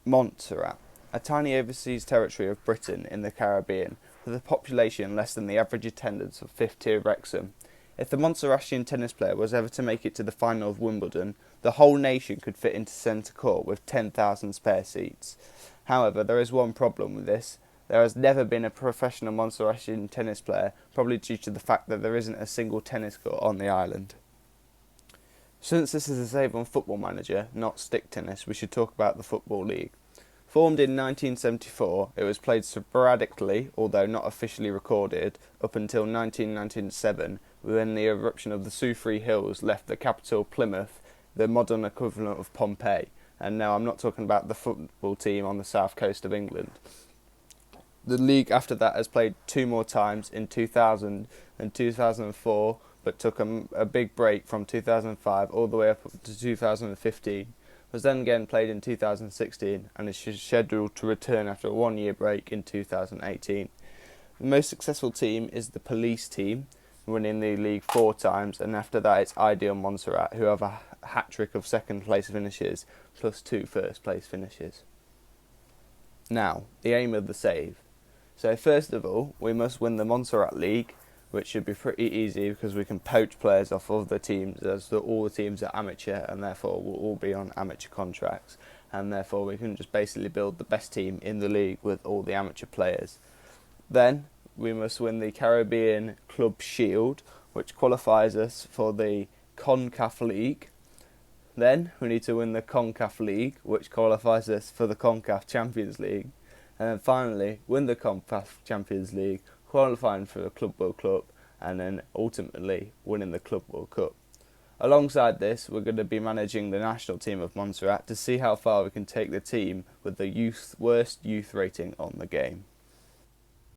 Montserrat, a tiny overseas territory of Britain in the Caribbean, with a population less than the average attendance of fifth-tier Wrexham. If the Montserratian tennis player was ever to make it to the final of Wimbledon, the whole nation could fit into centre court with 10,000 spare seats. However, there is one problem with this. There has never been a professional Montserratian tennis player, probably due to the fact that there isn't a single tennis court on the island. Since this is a save on Football Manager, not stick tennis, we should talk about the Football League. Formed in 1974, it was played sporadically, although not officially recorded, up until 1997, when the eruption of the Soufriere Hills left the capital Plymouth, the modern equivalent of Pompeii. And now I'm not talking about the football team on the south coast of England. The league after that has played two more times in 2000 and 2004, but took a big break from 2005 all the way up to 2015. Was then again played in 2016 and is scheduled to return after a 1 year break in 2018. The most successful team is the Police team, winning the league 4 times, and after that it's Ideal Montserrat, who have a hat-trick of second place finishes plus 2 first place finishes. Now, the aim of the save. So first of all, we must win the Montserrat League, which should be pretty easy because we can poach players off other teams, as all the teams are amateur and therefore will all be on amateur contracts, and therefore we can just basically build the best team in the league with all the amateur players. Then we must win the Caribbean Club Shield, which qualifies us for the CONCACAF League. Then we need to win the CONCACAF League, which qualifies us for the CONCACAF Champions League. And then finally win the CONCACAF Champions League, qualifying for the Club World Cup, and then ultimately winning the Club World Cup. Alongside this, we're going to be managing the national team of Montserrat to see how far we can take the team with the worst youth rating on the game.